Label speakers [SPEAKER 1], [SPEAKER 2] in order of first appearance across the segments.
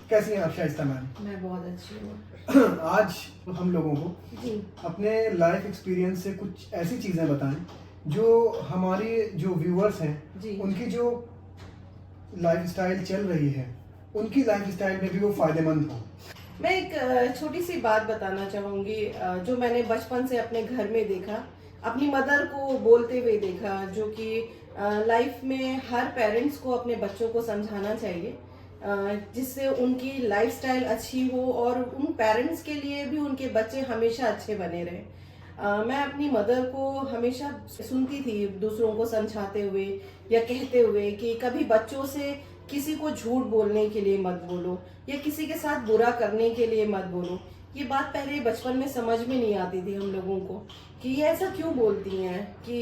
[SPEAKER 1] कैसी हैं आप शाइस्ता मैम?
[SPEAKER 2] मैं बहुत अच्छी हूँ।
[SPEAKER 1] आज हम लोगों को
[SPEAKER 2] जी।
[SPEAKER 1] अपने लाइफ एक्सपीरियंस से कुछ ऐसी चीज़ें बताएं जो हमारे जो व्यूअर्स हैं
[SPEAKER 2] जी।
[SPEAKER 1] उनकी जो लाइफ स्टाइल चल रही है उनकी लाइफ स्टाइल में भी वो फायदेमंद हो।
[SPEAKER 2] मैं एक छोटी सी बात बताना चाहूँगी जो मैंने बचपन से अपने घर में देखा, अपनी मदर को बोलते हुए देखा, जो कि लाइफ में हर पेरेंट्स को अपने बच्चों को समझाना चाहिए जिससे उनकी लाइफस्टाइल अच्छी हो और उन पेरेंट्स के लिए भी उनके बच्चे हमेशा अच्छे बने रहें। मैं अपनी मदर को हमेशा सुनती थी दूसरों को समझाते हुए या कहते हुए कि कभी बच्चों से किसी को झूठ बोलने के लिए मत बोलो या किसी के साथ बुरा करने के लिए मत बोलो। ये बात पहले बचपन में समझ में नहीं आती थी हम लोगों को कि ये ऐसा क्यों बोलती हैं कि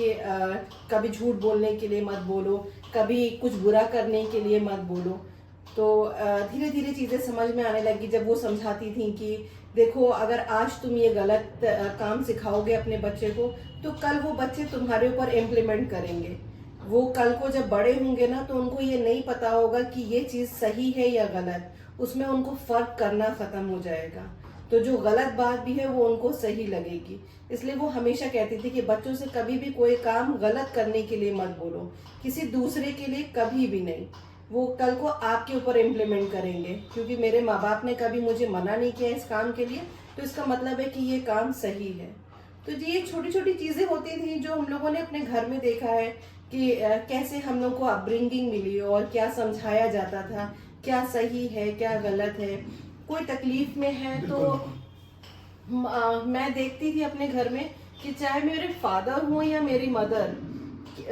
[SPEAKER 2] कभी झूठ बोलने के लिए मत बोलो, कभी कुछ बुरा करने के लिए मत बोलो। तो धीरे धीरे चीज़ें समझ में आने लगी जब वो समझाती थी कि देखो, अगर आज तुम ये गलत काम सिखाओगे अपने बच्चे को तो कल वो बच्चे तुम्हारे ऊपर इम्प्लीमेंट करेंगे। वो कल को जब बड़े होंगे ना तो उनको ये नहीं पता होगा कि ये चीज़ सही है या गलत, उसमें उनको फर्क करना खत्म हो जाएगा। तो जो गलत बात भी है वो उनको सही लगेगी। इसलिए वो हमेशा कहती थी कि बच्चों से कभी भी कोई काम गलत करने के लिए मत बोलो, किसी दूसरे के लिए कभी भी नहीं। वो कल को आपके ऊपर इम्प्लीमेंट करेंगे, क्योंकि मेरे माँ बाप ने कभी मुझे मना नहीं किया इस काम के लिए, तो इसका मतलब है कि ये काम सही है। तो ये छोटी छोटी चीज़ें होती थी जो हम लोगों ने अपने घर में देखा है कि कैसे हम लोग को अपब्रिंगिंग मिली और क्या समझाया जाता था, क्या सही है क्या गलत है। कोई तकलीफ में है तो मैं देखती थी अपने घर में कि चाहे मेरे फादर हो या मेरी मदर,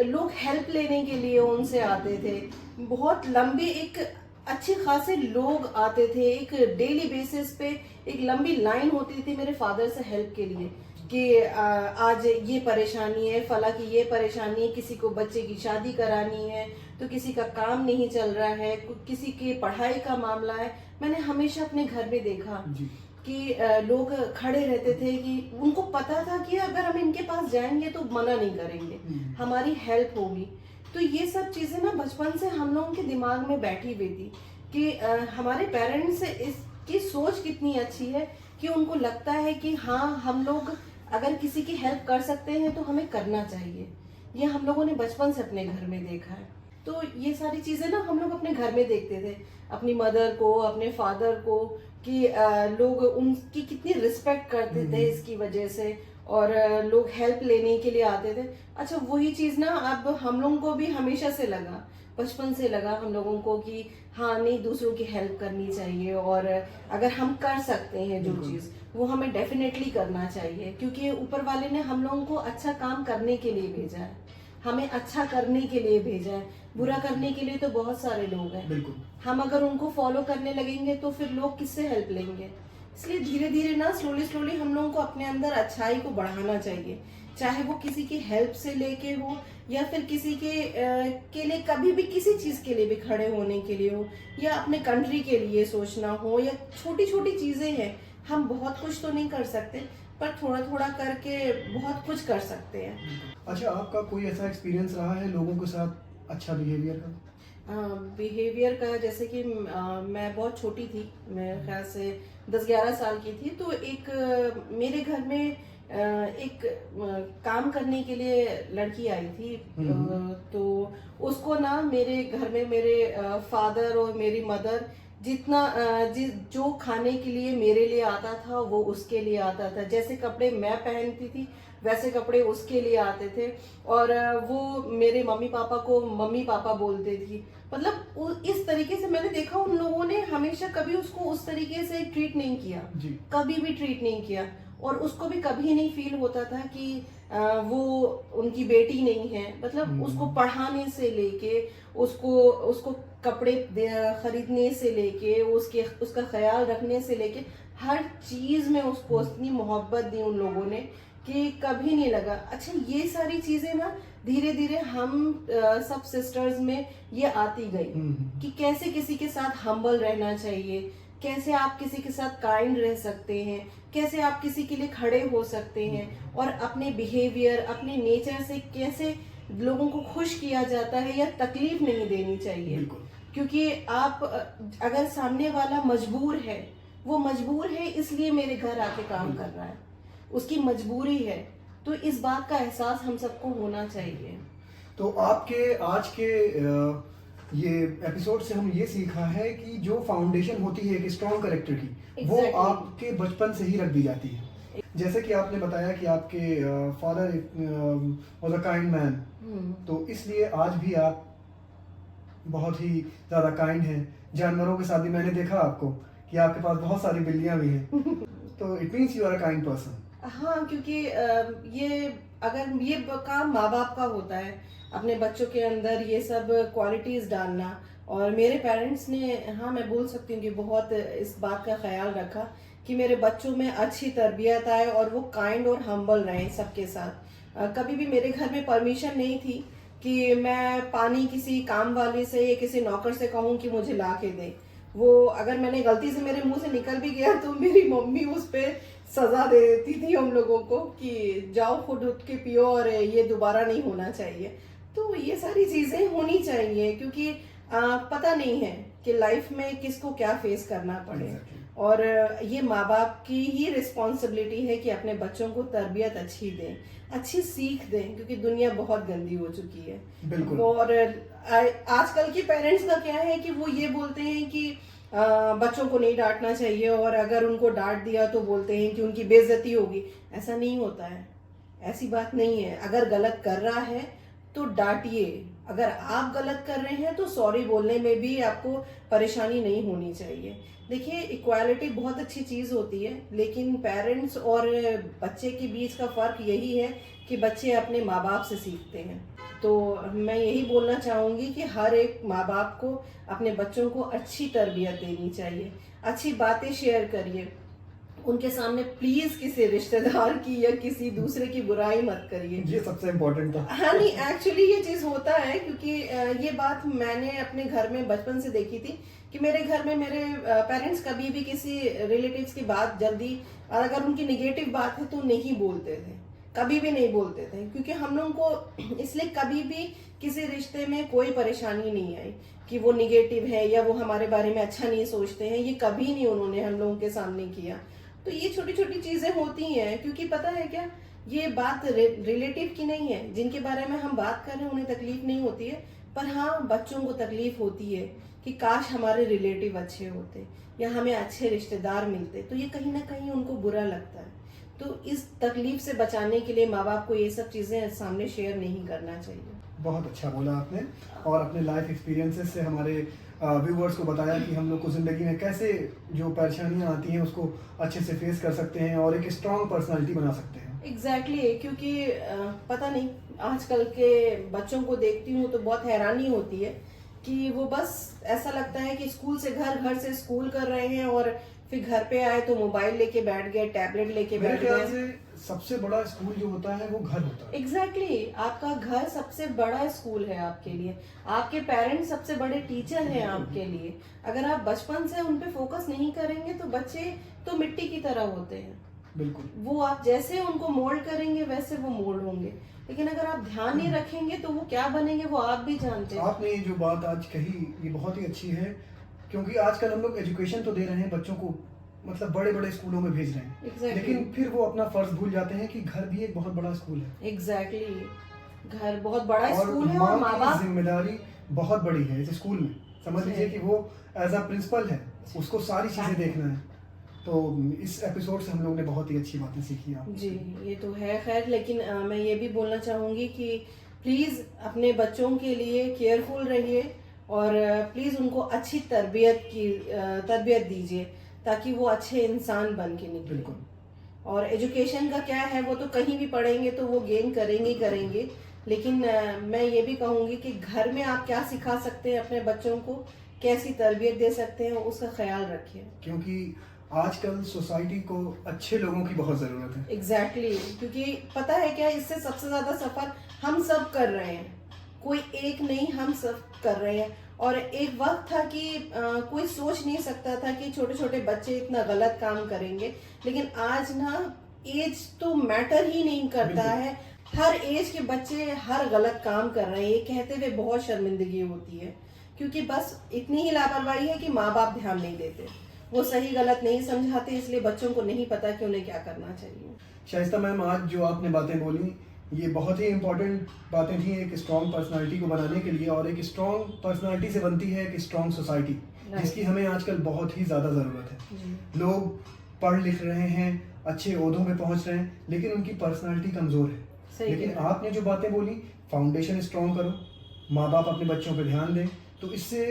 [SPEAKER 2] लोग हेल्प लेने के लिए उनसे आते थे। बहुत लंबी एक अच्छे खासे लोग आते थे, एक डेली बेसिस पे एक लंबी लाइन होती थी मेरे फादर से हेल्प के लिए कि आज ये परेशानी है, फला की ये परेशानी है, किसी को बच्चे की शादी करानी है, तो किसी का काम नहीं चल रहा है, किसी की पढ़ाई का मामला है। मैंने हमेशा अपने घर में देखा कि लोग खड़े रहते थे कि उनको पता था कि अगर हम इनके पास जाएंगे तो मना नहीं करेंगे, हमारी हेल्प होगी। तो ये सब चीजें ना बचपन से हम लोगों के दिमाग में बैठी हुई थी कि हमारे पेरेंट्स इसकी सोच कितनी अच्छी है कि उनको लगता है कि हाँ, हम लोग अगर किसी की हेल्प कर सकते हैं तो हमें करना चाहिए। ये हम लोगों ने बचपन से अपने घर में देखा है। तो ये सारी चीजें ना हम लोग अपने घर में देखते थे, अपनी मदर को, अपने फादर को, कि लोग उनकी कितनी रिस्पेक्ट करते थे इसकी वजह से, और लोग हेल्प लेने के लिए आते थे। अच्छा, वही चीज ना अब हम लोगों को भी हमेशा से लगा, बचपन से लगा हम लोगों को कि हाँ नहीं, दूसरों की हेल्प करनी चाहिए और अगर हम कर सकते हैं जो चीज वो हमें डेफिनेटली करना चाहिए, क्योंकि ऊपर वाले ने हम लोगों को अच्छा काम करने के लिए भेजा है, हमें अच्छा करने के लिए भेजा है। बुरा करने के लिए तो बहुत सारे लोग हैं, हम अगर उनको फॉलो करने लगेंगे तो फिर लोग किससे हेल्प लेंगे। इसलिए धीरे धीरे ना स्लोली हम लोगों को अपने अंदर अच्छाई को बढ़ाना चाहिए, चाहे वो किसी की हेल्प से लेके हो या फिर किसी के लिए कभी भी किसी चीज के लिए भी खड़े होने के लिए हो, या अपने कंट्री के लिए सोचना हो, या छोटी छोटी चीजें हैं। हम बहुत कुछ तो नहीं कर सकते पर थोड़ा थोड़ा करके बहुत कुछ कर सकते हैं।
[SPEAKER 1] अच्छा, आपका कोई ऐसा एक्सपीरियंस रहा है लोगों के साथ अच्छा बिहेवियर का?
[SPEAKER 2] बिहेवियर का, जैसे कि मैं बहुत छोटी थी, मेरे ख्याल से 10-11 साल की थी, तो एक मेरे घर में एक काम करने के लिए लड़की आई थी। तो उसको ना मेरे घर में मेरे फादर और मेरी मदर जितना जो खाने के लिए मेरे लिए आता था वो उसके लिए आता था, जैसे कपड़े मैं पहनती थी वैसे कपड़े उसके लिए आते थे, और वो मेरे मम्मी पापा को मम्मी पापा बोलते थी। मतलब इस तरीके से मैंने देखा, उन लोगों ने हमेशा कभी उसको उस तरीके से ट्रीट नहीं किया, कभी भी ट्रीट नहीं किया, और उसको भी कभी नहीं फील होता था कि वो उनकी बेटी नहीं है। मतलब उसको पढ़ाने से लेके उसको कपड़े खरीदने से लेके उसका ख्याल रखने से लेके हर चीज में उसको इतनी मोहब्बत दी उन लोगों ने कि कभी नहीं लगा। अच्छा, ये सारी चीजें ना धीरे धीरे हम सब सिस्टर्स में ये आती गई कि कैसे किसी के साथ हम्बल रहना चाहिए, कैसे आप किसी के साथ काइंड रह सकते हैं, कैसे आप किसी के लिए खड़े हो सकते हैं, और अपने बिहेवियर, अपने नेचर से कैसे लोगों को खुश किया जाता है या तकलीफ नहीं देनी चाहिए। क्योंकि आप अगर सामने वाला मजबूर है, वो मजबूर है इसलिए मेरे घर आके काम कर रहा है, उसकी मजबूरी है, तो इस बात का एहसास हम सबको होना चाहिए।
[SPEAKER 1] तो आपके आज के ये एपिसोड से हम ये सीखा है कि जो फाउंडेशन होती है एक स्ट्रॉन्ग कैरेक्टर की, वो
[SPEAKER 2] Exactly.
[SPEAKER 1] आपके बचपन से ही रख दी जाती है। जैसे कि आपने बताया कि आपके father was a kind man, तो इसलिए आज भी आप बहुत ही ज़्यादा काइंड हैं। जानवरों के साथ भी मैंने देखा आपको कि आपके पास बहुत सारी बिल्लियां भी हैं, तो it means you are a kind person.
[SPEAKER 2] हाँ, क्योंकि ये काम माँ बाप का होता है, अपने बच्चों के अंदर ये सब क्वालिटीज डालना। और मेरे पेरेंट्स ने, हाँ मैं बोल सकती हूँ कि बहुत इस बात का ख्याल रखा कि मेरे बच्चों में अच्छी तरबियत आए और वो काइंड और हम्बल रहें सबके साथ। कभी भी मेरे घर में परमिशन नहीं थी कि मैं पानी किसी काम वाले से या किसी नौकर से कहूँ कि मुझे ला के दे। वो अगर मैंने गलती से मेरे मुंह से निकल भी गया तो मेरी मम्मी उस पर सजा दे देती थी हम लोगों को कि जाओ खुद उठ के पियो और ये दोबारा नहीं होना चाहिए। तो ये सारी चीजें होनी चाहिए, क्योंकि पता नहीं है कि लाइफ में किसको क्या फेस करना पड़े। और ये माँ बाप की ही रिस्पॉन्सिबिलिटी है कि अपने बच्चों को तरबियत अच्छी दें, अच्छी सीख दें, क्योंकि दुनिया बहुत गंदी हो चुकी है।
[SPEAKER 1] बिल्कुल।
[SPEAKER 2] और आजकल के पेरेंट्स का क्या है कि वो ये बोलते हैं कि बच्चों को नहीं डांटना चाहिए, और अगर उनको डांट दिया तो बोलते हैं कि उनकी बेइज्जती होगी। ऐसा नहीं होता है, ऐसी बात नहीं है। अगर गलत कर रहा है तो डांटिए, अगर आप गलत कर रहे हैं तो सॉरी बोलने में भी आपको परेशानी नहीं होनी चाहिए। देखिए, इक्वालिटी बहुत अच्छी चीज होती है, लेकिन पेरेंट्स और बच्चे के बीच का फर्क यही है कि बच्चे अपने माँ बाप से सीखते हैं। तो मैं यही बोलना चाहूंगी कि हर एक माँ बाप को अपने बच्चों को अच्छी तरबियत देनी चाहिए, अच्छी बातें शेयर करिए उनके सामने। प्लीज किसी रिश्तेदार की या किसी दूसरे की बुराई मत करिए,
[SPEAKER 1] ये सबसे इम्पोर्टेंट था।
[SPEAKER 2] हाँ नहीं, एक्चुअली ये चीज होता है, क्योंकि ये बात मैंने अपने घर में बचपन से देखी थी कि मेरे घर में मेरे पेरेंट्स कभी भी किसी रिलेटिव्स की बात जल्दी, अगर उनकी निगेटिव बात है तो नहीं बोलते थे, कभी भी नहीं बोलते थे, क्योंकि हम लोगों को इसलिए कभी भी किसी रिश्ते में कोई परेशानी नहीं आई कि वो निगेटिव है या वो हमारे बारे में अच्छा नहीं सोचते हैं। ये कभी नहीं उन्होंने हम लोगों के सामने किया। तो ये छोटी छोटी चीजें होती हैं, क्योंकि पता है क्या, ये बात रिलेटिव की नहीं है। जिनके बारे में हम बात कर रहे हैं उन्हें तकलीफ नहीं होती है, पर हाँ बच्चों को तकलीफ होती है कि काश हमारे रिलेटिव अच्छे होते या हमें अच्छे रिश्तेदार मिलते, तो ये कहीं ना कहीं उनको बुरा लगता है। तो इस तकलीफ से बचाने के लिए माँ बाप को ये सब चीजें सामने शेयर नहीं करना चाहिए।
[SPEAKER 1] बहुत अच्छा बोला आपने, और अपने लाइफ एक्सपीरियंसेस से हमारे व्यूवर्स को बताया कि हम लोग को ज़िंदगी में कैसे जो परेशानियां आती हैं उसको अच्छे से फेस कर सकते हैं और एक स्ट्रॉन्ग पर्सनालिटी बना सकते हैं।
[SPEAKER 2] एग्जैक्टली क्योंकि पता नहीं, आजकल के बच्चों को देखती हूँ तो बहुत हैरानी होती है कि वो बस ऐसा लगता है कि स्कूल से घर, घर से स्कूल कर रहे हैं, और फिर घर पे आए तो मोबाइल लेके बैठ गए, टैबलेट लेके
[SPEAKER 1] मेरे
[SPEAKER 2] बैठ
[SPEAKER 1] ख्याल
[SPEAKER 2] गए।
[SPEAKER 1] से सबसे बड़ा स्कूल जो होता है वो घर होता है।
[SPEAKER 2] एग्जैक्टली आपका घर सबसे बड़ा स्कूल है आपके लिए, आपके पेरेंट्स सबसे बड़े टीचर हैं आपके लिए। अगर आप बचपन से उन पे फोकस नहीं करेंगे तो बच्चे तो मिट्टी की तरह होते हैं।
[SPEAKER 1] बिल्कुल।
[SPEAKER 2] वो आप जैसे उनको मोल्ड करेंगे वैसे वो मोल्ड होंगे, लेकिन अगर आप ध्यान नहीं रखेंगे तो वो क्या बनेंगे वो आप भी जानते हैं।
[SPEAKER 1] आपने ये जो बात आज कही ये बहुत ही अच्छी है, क्योंकि आजकल हम लोग एजुकेशन तो दे रहे हैं बच्चों को, मतलब बड़े बड़े स्कूलों में भेज रहे हैं,
[SPEAKER 2] Exactly.
[SPEAKER 1] लेकिन फिर वो अपना फर्ज भूल जाते हैं कि घर भी एक बहुत बड़ा स्कूल है।
[SPEAKER 2] एग्जैक्टली घर बहुत बड़ा
[SPEAKER 1] और
[SPEAKER 2] स्कूल है, और माँ
[SPEAKER 1] की
[SPEAKER 2] बाप
[SPEAKER 1] जिम्मेदारी बहुत बड़ी है इस स्कूल में। समझ लीजिए कि वो एज अ प्रिंसिपल है, उसको सारी चीजें देखना है। तो इस एपिसोड से हम लोगों ने बहुत ही अच्छी बातें सीखी आप
[SPEAKER 2] जी, ये तो है खैर, लेकिन मैं ये भी बोलना चाहूंगी कि प्लीज अपने बच्चों के लिए केयरफुल रहिए, और प्लीज उनको अच्छी तरबियत दीजिए ताकि वो अच्छे इंसान बन के निकले।
[SPEAKER 1] बिल्कुल।
[SPEAKER 2] और एजुकेशन का क्या है, वो तो कहीं भी पढ़ेंगे तो वो गेन करेंगे ही करेंगे, लेकिन मैं ये भी कहूंगी कि घर में आप क्या सिखा सकते हैं अपने बच्चों को, कैसी तरबियत दे सकते हैं, उसका ख्याल रखिए।
[SPEAKER 1] क्योंकि आजकल सोसाइटी को अच्छे लोगों की बहुत जरूरत है।
[SPEAKER 2] एग्जैक्टली क्योंकि पता है क्या, इससे सबसे ज्यादा सफर हम सब कर रहे हैं, कोई एक नहीं, हम सब कर रहे हैं। और एक वक्त था कि कोई सोच नहीं सकता था कि छोटे छोटे बच्चे इतना गलत काम करेंगे, लेकिन आज ना एज तो मैटर ही नहीं करता है, हर एज के बच्चे हर गलत काम कर रहे हैं। ये कहते हुए बहुत शर्मिंदगी होती है क्योंकि बस इतनी ही लापरवाही है कि माँ बाप ध्यान नहीं देते, वो सही गलत नहीं समझाते, इसलिए बच्चों को नहीं पता कि उन्हें क्या करना चाहिए।
[SPEAKER 1] शाइस्ता मैम, आज जो आपने बातें बोली ये बहुत ही इम्पोर्टेंट बातें थी एक स्ट्रॉन्ग पर्सनालिटी को बनाने के लिए, और एक स्ट्रॉन्ग पर्सनालिटी से बनती है एक स्ट्रॉन्ग सोसाइटी, जिसकी हमें आजकल बहुत ही ज़्यादा ज़रूरत है। लोग पढ़ लिख रहे हैं, अच्छे ओहदों पे पहुंच रहे हैं, लेकिन उनकी पर्सनालिटी कमज़ोर है। लेकिन आपने जो बातें बोली, फाउंडेशन स्ट्रॉन्ग करो, माँ बाप अपने बच्चों पे ध्यान दें, तो इससे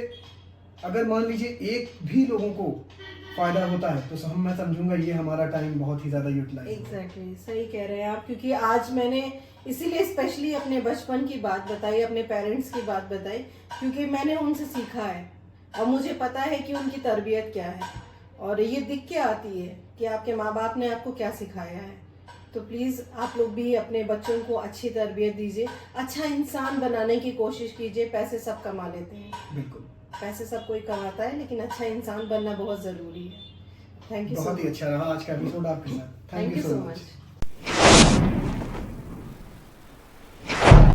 [SPEAKER 1] अगर मान लीजिए एक भी लोगों को फायदा होता है तो मैं समझूंगा ये हमारा टाइम बहुत ही ज़्यादा यूटिलाइज।
[SPEAKER 2] एग्जैक्टली, सही कह रहे हैं आप, क्योंकि आज मैंने इसीलिए स्पेशली अपने बचपन की बात बताई, अपने पेरेंट्स की बात बताई, क्योंकि मैंने उनसे सीखा है और मुझे पता है कि उनकी तरबियत क्या है, और ये दिख के आती है कि आपके माँ बाप ने आपको क्या सिखाया है। तो प्लीज़ आप लोग भी अपने बच्चों को अच्छी तरबियत दीजिए, अच्छा इंसान बनाने की कोशिश कीजिए। पैसे सब कमा लेते हैं,
[SPEAKER 1] बिल्कुल,
[SPEAKER 2] पैसे सब कोई कमाता है, लेकिन अच्छा इंसान बनना बहुत ज़रूरी है। थैंक यू,
[SPEAKER 1] बहुत ही अच्छा रहा आज का एपिसोड आपके साथ।
[SPEAKER 2] Thank you so much.